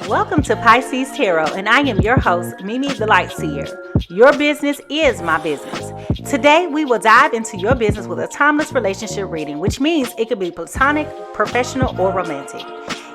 Welcome to Pisces Tarot, and I am your host, Mimi the Lightseer. Your business is my business. Today, we will dive into your business with a timeless relationship reading, which means it could be platonic, professional, or romantic.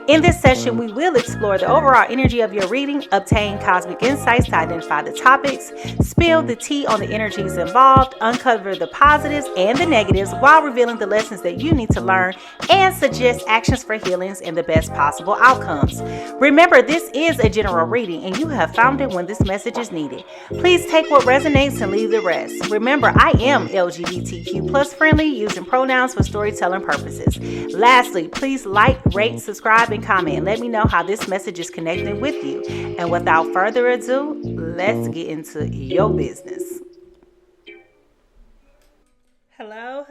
In this session, we will explore the overall energy of your reading, obtain cosmic insights to identify the topics, spill the tea on the energies involved, uncover the positives and the negatives while revealing the lessons that you need to learn, and suggest actions for healings and the best possible outcomes. Remember, this is a general reading and you have found it when this message is needed. Please take what resonates and leave the rest. Remember, I am LGBTQ plus friendly, using pronouns for storytelling purposes. Lastly, please like, rate, subscribe, and comment. Let me know how this message is connecting with you. And without further ado, let's get into your business. Hello,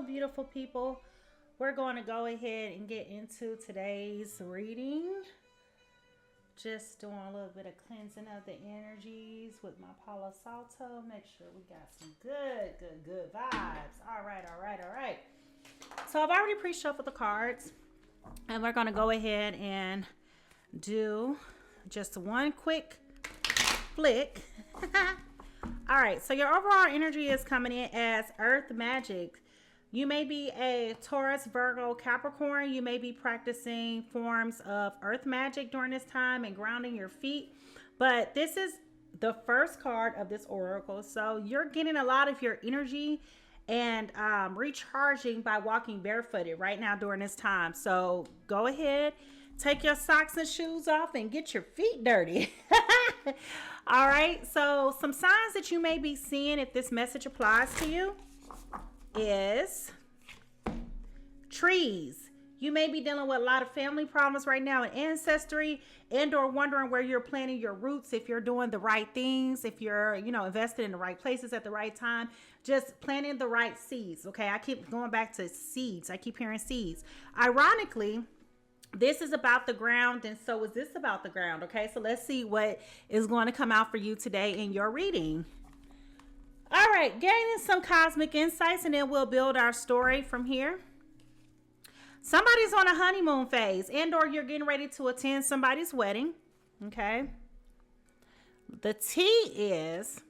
beautiful people. We're going to go ahead and get into today's reading. Just doing a little bit of cleansing of the energies with my Palo Santo. Make sure we got some good vibes. All right. So I've already pre-shuffled the cards. And we're going to go ahead and do just one quick flick. All right. So your overall energy is coming in as Earth Magic. You may be a Taurus, Virgo, Capricorn. You may be practicing forms of Earth Magic during this time and grounding your feet. But this is the first card of this oracle. So you're getting a lot of your energy and recharging by walking barefooted right now during this time. So go ahead, take your socks and shoes off and get your feet dirty. All right. So some signs that you may be seeing if this message applies to you is trees. You may be dealing with a lot of family problems right now and ancestry, and or wondering where you're planting your roots, if you're doing the right things, if you're, invested in the right places at the right time, just planting the right seeds. Okay. I keep going back to seeds. I keep hearing seeds. Ironically, this is about the ground, and so is this about the ground. Okay. So let's see what is going to come out for you today in your reading. All right. Gaining some cosmic insights, and then we'll build our story from here. Somebody's on a honeymoon phase, and or you're getting ready to attend somebody's wedding. Okay. The T is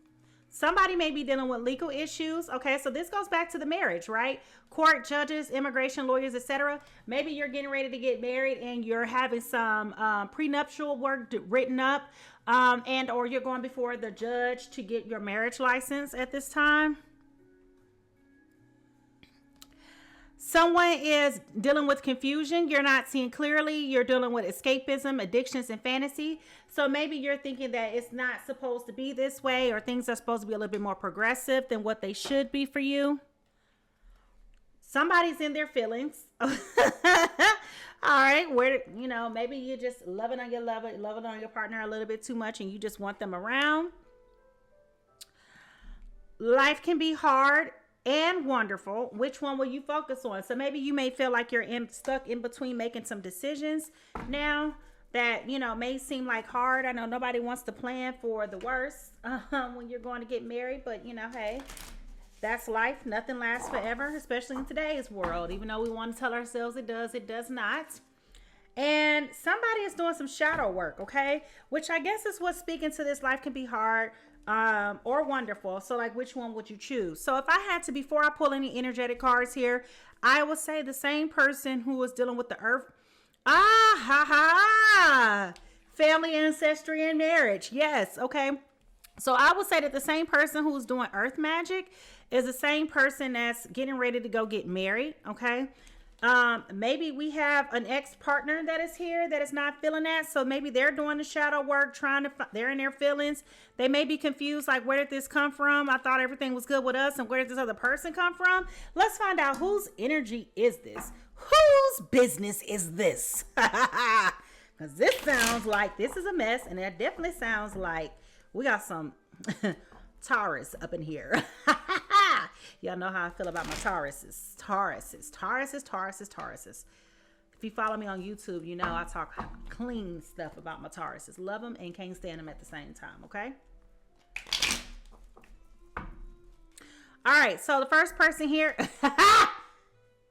somebody may be dealing with legal issues. Okay. So this goes back to the marriage, right? Court, judges, immigration lawyers, etc. Maybe you're getting ready to get married and you're having some prenuptial work written up, and or you're going before the judge to get your marriage license at this time. Someone is dealing with confusion. You're not seeing clearly. You're dealing with escapism, addictions, and fantasy. So maybe you're thinking that it's not supposed to be this way, or things are supposed to be a little bit more progressive than what they should be for you. Somebody's in their feelings. All right. Where, maybe you're just loving on your partner a little bit too much and you just want them around. Life can be hard and wonderful. Which one will you focus on? So maybe you may feel like you're stuck in between making some decisions now that, may seem like hard. I know nobody wants to plan for the worst when you're going to get married, but hey, that's life. Nothing lasts forever, especially in today's world. Even though we want to tell ourselves it does not. And somebody is doing some shadow work, okay? Which I guess is what's speaking to this. Life can be hard or wonderful. So like, which one would you choose? So if I had to, before I pull any energetic cards here, I would say the same person who was dealing with the earth. Family, ancestry, and marriage. Yes. Okay. So I would say that the same person who's doing earth magic is the same person that's getting ready to go get married. Okay. Maybe we have an ex-partner that is here that is not feeling that. So maybe they're doing the shadow work, they're in their feelings. They may be confused, like, where did this come from? I thought everything was good with us, and where did this other person come from? Let's find out whose energy is this? Whose business is this? Because this sounds like this is a mess, and it definitely sounds like we got some Taurus up in here. Y'all know how I feel about my Tauruses. If you follow me on YouTube, you know I talk clean stuff about my Tauruses. Love them and can't stand them at the same time, okay? All right, so the first person here,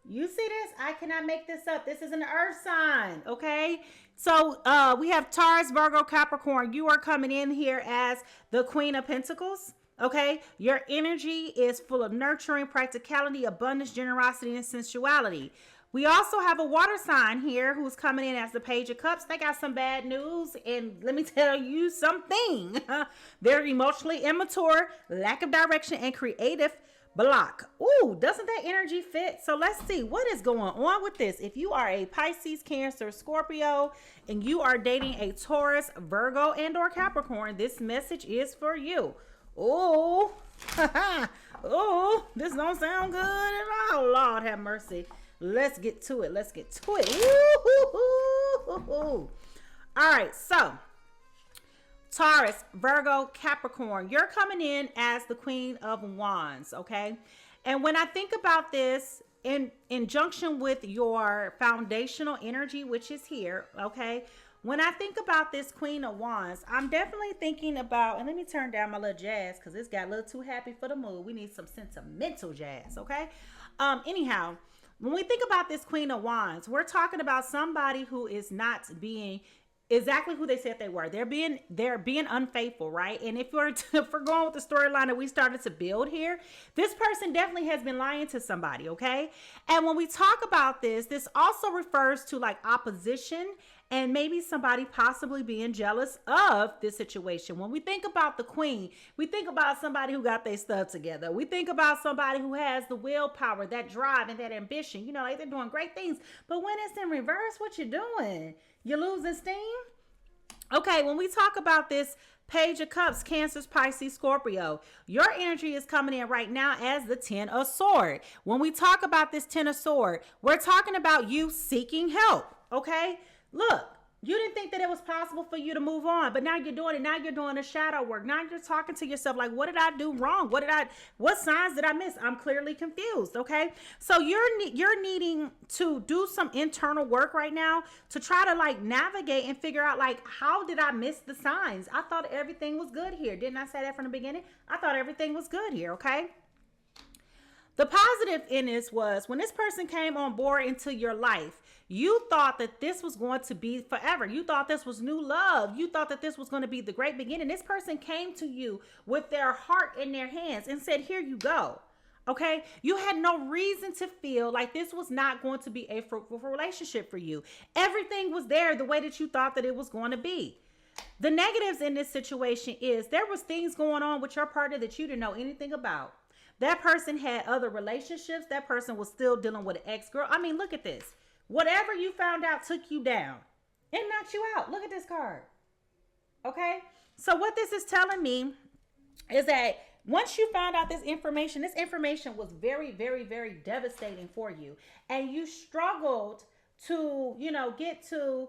you see this? I cannot make this up. This is an earth sign, okay? So we have Taurus, Virgo, Capricorn. You are coming in here as the Queen of Pentacles. Okay, your energy is full of nurturing, practicality, abundance, generosity, and sensuality. We also have a water sign here who's coming in as the Page of Cups. They got some bad news, and let me tell you something. They're emotionally immature, lack of direction, and creative block. Ooh, doesn't that energy fit? So let's see what is going on with this. If you are a Pisces, Cancer, Scorpio, and you are dating a Taurus, Virgo, and or Capricorn, this message is for you. Oh, oh, this don't sound good at all. Lord have mercy. Let's get to it. Let's get to it. All right, so Taurus, Virgo, Capricorn, you're coming in as the Queen of Wands, okay? And when I think about this in conjunction with your foundational energy, which is here, okay? When I think about this Queen of Wands, I'm definitely thinking about, and let me turn down my little jazz because it's got a little too happy for the mood. We need some sentimental jazz, okay? Anyhow, when we think about this Queen of Wands, we're talking about somebody who is not being exactly who they said they were. They're being unfaithful, right? And if we're going with the storyline that we started to build here, this person definitely has been lying to somebody, okay? And when we talk about this also refers to like opposition and maybe somebody possibly being jealous of this situation. When we think about the queen, we think about somebody who got their stuff together. We think about somebody who has the willpower, that drive, and that ambition. You know, like they're doing great things. But when it's in reverse, what you doing? You losing steam? Okay, when we talk about this Page of Cups, Cancers, Pisces, Scorpio, your energy is coming in right now as the Ten of Swords. When we talk about this Ten of Swords, we're talking about you seeking help, okay? Look, you didn't think that it was possible for you to move on, but now you're doing it. Now you're doing the shadow work. Now you're talking to yourself like, what did I do wrong? What signs did I miss? I'm clearly confused, okay? So you're needing to do some internal work right now to try to like navigate and figure out like, how did I miss the signs? I thought everything was good here. Didn't I say that from the beginning? I thought everything was good here, okay? The positive in this was when this person came on board into your life, you thought that this was going to be forever. You thought this was new love. You thought that this was going to be the great beginning. This person came to you with their heart in their hands and said, here you go. Okay. You had no reason to feel like this was not going to be a fruitful relationship for you. Everything was there the way that you thought that it was going to be. The negatives in this situation is there was things going on with your partner that you didn't know anything about. That person had other relationships. That person was still dealing with an ex-girl. I mean, look at this. Whatever you found out took you down and knocked you out. Look at this card. Okay. So what this is telling me is that once you found out this information was very, very, very devastating for you. And you struggled to, get to,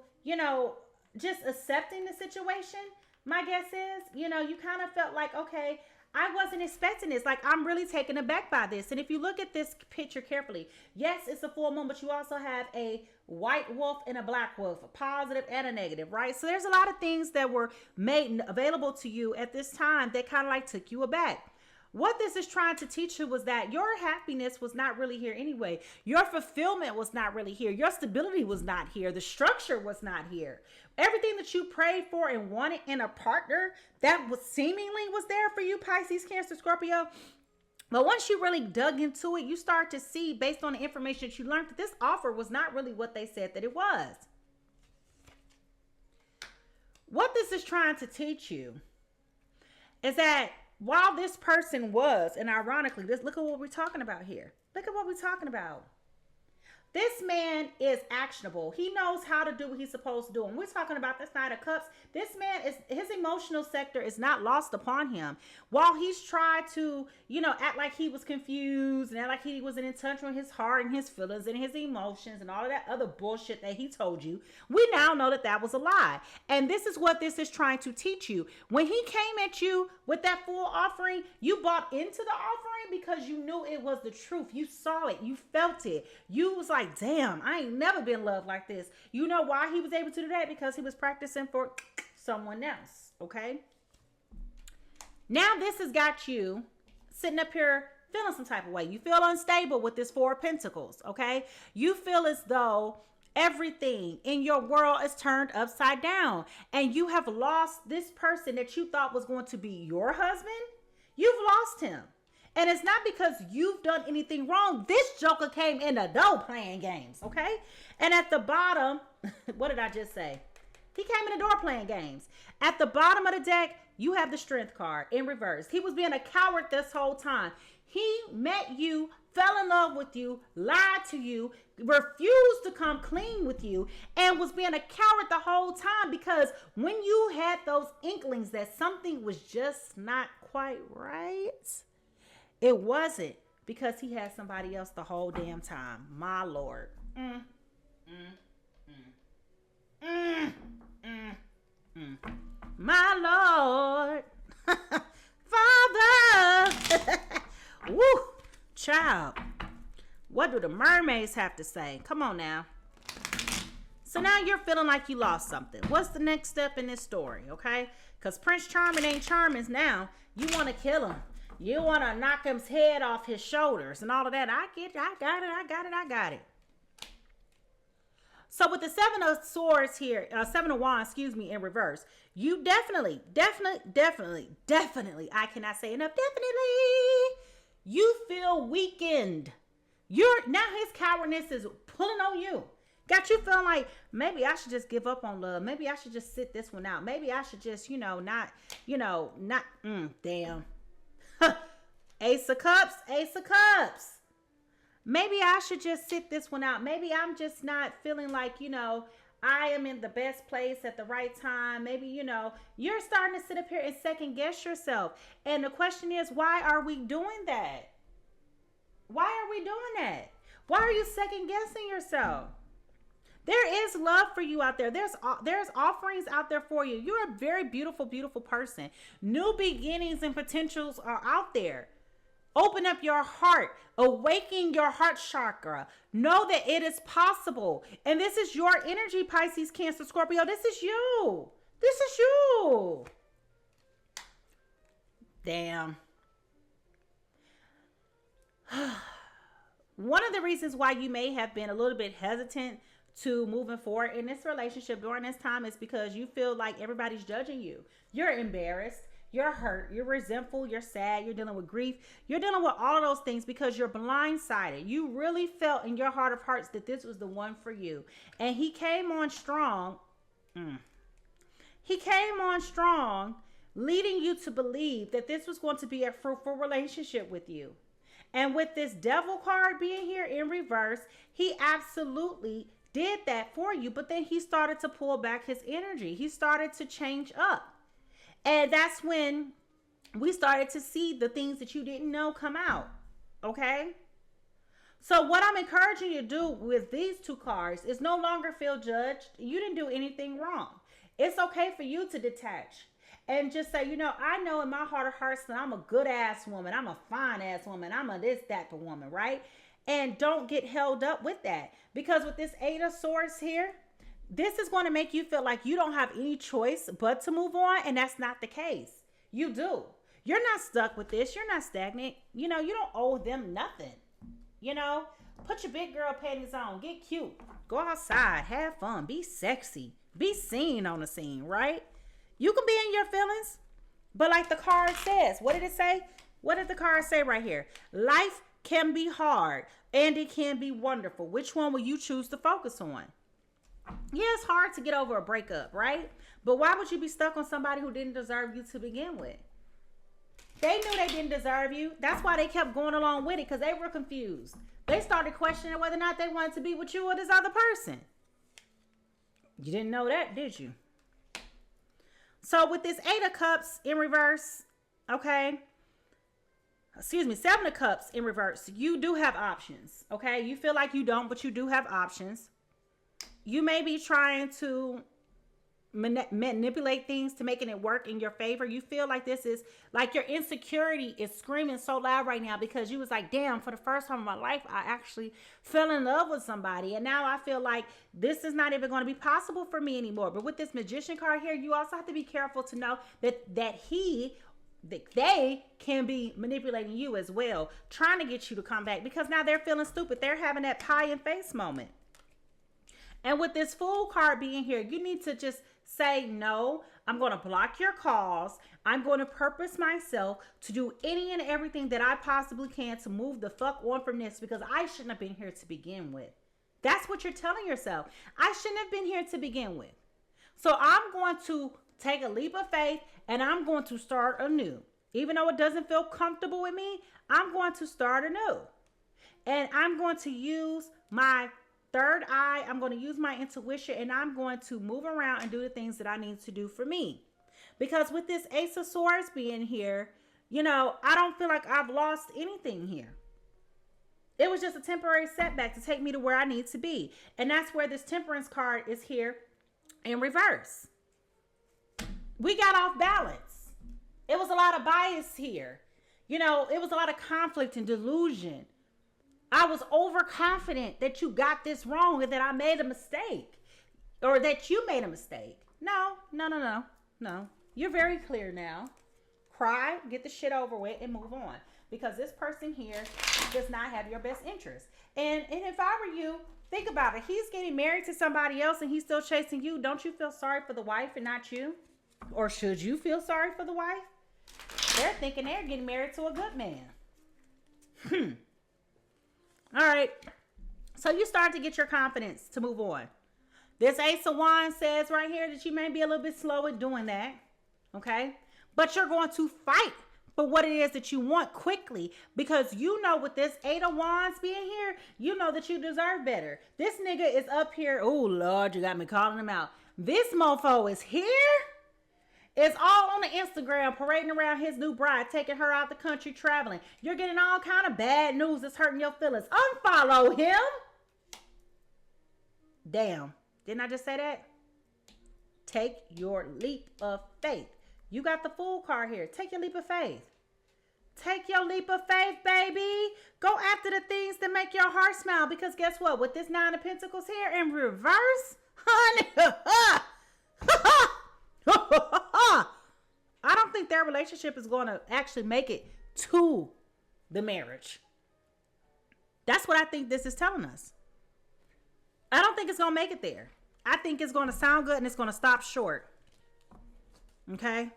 just accepting the situation. My guess is, you kind of felt like, okay, I wasn't expecting this. Like, I'm really taken aback by this. And if you look at this picture carefully, yes, it's a full moon, but you also have a white wolf and a black wolf, a positive and a negative, right? So there's a lot of things that were made available to you at this time that kind of like took you aback. What this is trying to teach you was that your happiness was not really here anyway. Your fulfillment was not really here. Your stability was not here. The structure was not here. Everything that you prayed for and wanted in a partner that was seemingly was there for you, Pisces, Cancer, Scorpio. But once you really dug into it, you start to see, based on the information that you learned, that this offer was not really what they said that it was. What this is trying to teach you is that while this person was, and ironically, look at what we're talking about here. Look at what we're talking about. This man is actionable. He knows how to do what he's supposed to do. And we're talking about this Knight of Cups. This man his emotional sector is not lost upon him. While he's tried to, act like he was confused and act like he wasn't in touch with his heart and his feelings and his emotions and all of that other bullshit that he told you, we now know that that was a lie. And this is what this is trying to teach you. When he came at you with that full offering, you bought into the offering because you knew it was the truth. You saw it. You felt it. You was like, damn, I ain't never been loved like this. You know why he was able to do that? Because he was practicing for someone else. Okay. Now this has got you sitting up here feeling some type of way. You feel unstable with this Four of Pentacles. Okay. You feel as though Everything in your world is turned upside down, and you have lost this person that you thought was going to be your husband. You've lost him. And it's not because you've done anything wrong. This joker came in the door playing games, okay? And at the bottom, what did I just say? He came in the door playing games. At the bottom of the deck, you have the Strength card in reverse. He was being a coward this whole time. He met you, fell in love with you, lied to you, refused to come clean with you, and was being a coward the whole time because when you had those inklings that something was just not quite right, it wasn't because he had somebody else the whole damn time. My Lord. My Lord. Father. Woo. Child. What do the mermaids have to say? Come on now. So now you're feeling like you lost something. What's the next step in this story, okay? Because Prince Charming ain't charming now. You want to kill him. You want to knock his head off his shoulders and all of that. I got it. So with the Seven of Swords here, Seven of Wands, in reverse, you definitely, I cannot say enough, definitely, you feel weakened. Now his cowardness is pulling on you. Got you feeling like, maybe I should just give up on love. Maybe I should just sit this one out. Maybe I should just, damn. Ace of Cups. Maybe I should just sit this one out. Maybe I'm just not feeling like, I am in the best place at the right time. Maybe, you're starting to sit up here and second guess yourself. And the question is, why are we doing that? Why are we doing that? Why are you second guessing yourself? There is love for you out there. There's offerings out there for you. You're a very beautiful, beautiful person. New beginnings and potentials are out there. Open up your heart. Awaken your heart chakra. Know that it is possible. And this is your energy, Pisces, Cancer, Scorpio. This is you. Damn. One of the reasons why you may have been a little bit hesitant to moving forward in this relationship during this time is because you feel like everybody's judging you. You're embarrassed. You're hurt. You're resentful. You're sad. You're dealing with grief. You're dealing with all of those things because you're blindsided. You really felt in your heart of hearts that this was the one for you. And he came on strong. He came on strong, leading you to believe that this was going to be a fruitful relationship with you. And with this Devil card being here in reverse, he absolutely did that for you. But then he started to pull back his energy. He started to change up. And that's when we started to see the things that you didn't know come out. Okay? So what I'm encouraging you to do with these two cards is no longer feel judged. You didn't do anything wrong. It's okay for you to detach and just say, I know in my heart of hearts that I'm a good ass woman. I'm a fine ass woman. I'm a this, that woman, right? And don't get held up with that. Because with this Eight of Swords here, this is going to make you feel like you don't have any choice but to move on. And that's not the case. You do. You're not stuck with this. You're not stagnant. You don't owe them nothing. Put your big girl panties on. Get cute. Go outside. Have fun. Be sexy. Be seen on the scene, right? You can be in your feelings. But like the card says, what did it say? What did the card say right here? Life can be hard and it can be wonderful. Which one will you choose to focus on? Yeah, it's hard to get over a breakup, right? But why would you be stuck on somebody who didn't deserve you to begin with? They knew they didn't deserve you. That's why they kept going along with it, because they were confused. They started questioning whether or not they wanted to be with you or this other person. You didn't know that, did you? So with this Eight of Cups in reverse, okay? Seven of Cups in reverse. You do have options, okay? You feel like you don't, but you do have options. You may be trying to manipulate things to making it work in your favor. You feel like this is like your insecurity is screaming so loud right now because you was like, damn, for the first time in my life, I actually fell in love with somebody. And now I feel like this is not even going to be possible for me anymore. But with this Magician card here, you also have to be careful to know that they can be manipulating you as well, trying to get you to come back because now they're feeling stupid. They're having that pie in face moment. And with this Fool card being here, you need to just say, no, I'm going to block your calls. I'm going to purpose myself to do any and everything that I possibly can to move the fuck on from this, because I shouldn't have been here to begin with. That's what you're telling yourself. I shouldn't have been here to begin with. So I'm going to take a leap of faith and I'm going to start anew. Even though it doesn't feel comfortable with me, I'm going to start anew. And I'm going to use my third eye. I'm going to use my intuition, and I'm going to move around and do the things that I need to do for me. Because with this Ace of Swords being here, you know, I don't feel like I've lost anything here. It was just a temporary setback to take me to where I need to be. And that's where this Temperance card is here in reverse. We got off balance. It was a lot of bias here. You know, it was a lot of conflict and delusion. I was overconfident that you got this wrong and that I made a mistake, or that you made a mistake. No. You're very clear now. Cry, get the shit over with, and move on. Because this person here does not have your best interest. And if I were you, think about it. He's getting married to somebody else and he's still chasing you. Don't you feel sorry for the wife and not you? Or should you feel sorry for the wife? They're thinking they're getting married to a good man. All right. So you start to get your confidence to move on. This Ace of Wands says right here that you may be a little bit slow at doing that. Okay. But you're going to fight for what it is that you want quickly, because you know, with this Eight of Wands being here, you know that you deserve better. This nigga is up here. Oh, Lord, you got me calling him out. This mofo is here. It's all on the Instagram, parading around his new bride, taking her out the country, traveling. You're getting all kind of bad news that's hurting your feelings. Unfollow him. Damn. Didn't I just say that? Take your leap of faith. You got the Fool card here. Take your leap of faith. Take your leap of faith, baby. Go after the things that make your heart smile. Because guess what? With this Nine of Pentacles here in reverse, honey, I don't think their relationship is going to actually make it to the marriage. That's what I think this is telling us. I don't think it's going to make it there. I think it's going to sound good and it's going to stop short. Okay?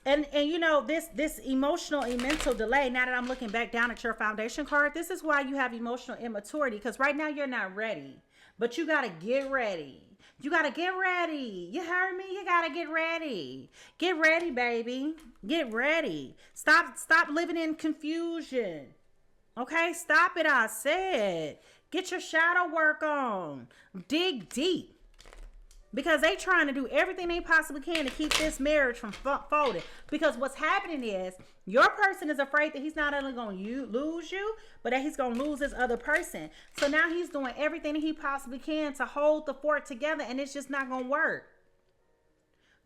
And you know, this emotional and mental delay, now that I'm looking back down at your foundation card, this is why you have emotional immaturity, because right now you're not ready. But you got to get ready. You got to get ready. You heard me? You got to get ready. Get ready, baby. Get ready. Stop living in confusion. Okay? Stop it, I said. Get your shadow work on. Dig deep. Because they trying to do everything they possibly can to keep this marriage from folding. Because what's happening is your person is afraid that he's not only going to lose you, but that he's going to lose this other person. So now he's doing everything that he possibly can to hold the fort together, and it's just not going to work.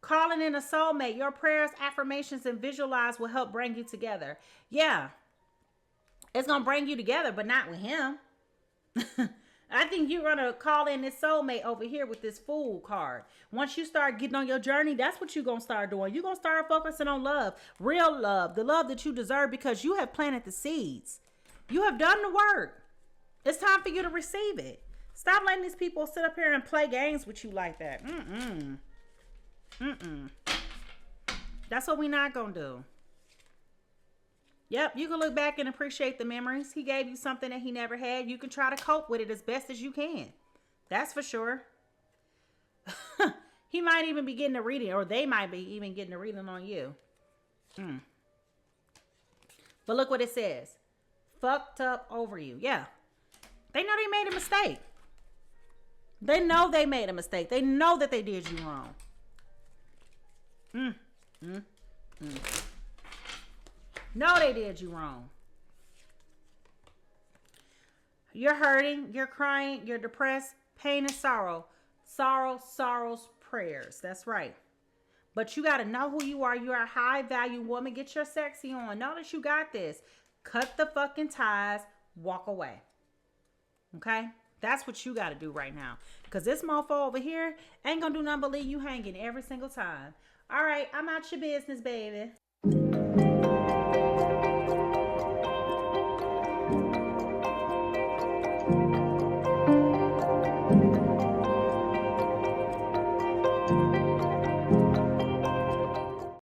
Calling in a soulmate, your prayers, affirmations, and visualize will help bring you together. Yeah, it's going to bring you together, but not with him. I think you're going to call in this soulmate over here with this Fool card. Once you start getting on your journey, that's what you're going to start doing. You're going to start focusing on love, real love, the love that you deserve, because you have planted the seeds. You have done the work. It's time for you to receive it. Stop letting these people sit up here and play games with you like that. That's what we're not going to do. Yep, you can look back and appreciate the memories. He gave you something that he never had. You can try to cope with it as best as you can. That's for sure. He might even be getting a reading, or they might be even getting a reading on you. But look what it says. Fucked up over you. Yeah. They know they made a mistake. They know they made a mistake. They know that they did you wrong. No, they did you wrong. You're hurting, you're crying, you're depressed, pain and sorrow. Sorrow's prayers. That's right. But you got to know who you are. You are a high value woman. Get your sexy on. Know that you got this. Cut the fucking ties. Walk away. Okay? That's what you got to do right now. Because this mofo over here ain't going to do nothing but leave you hanging every single time. All right, I'm out your business, baby.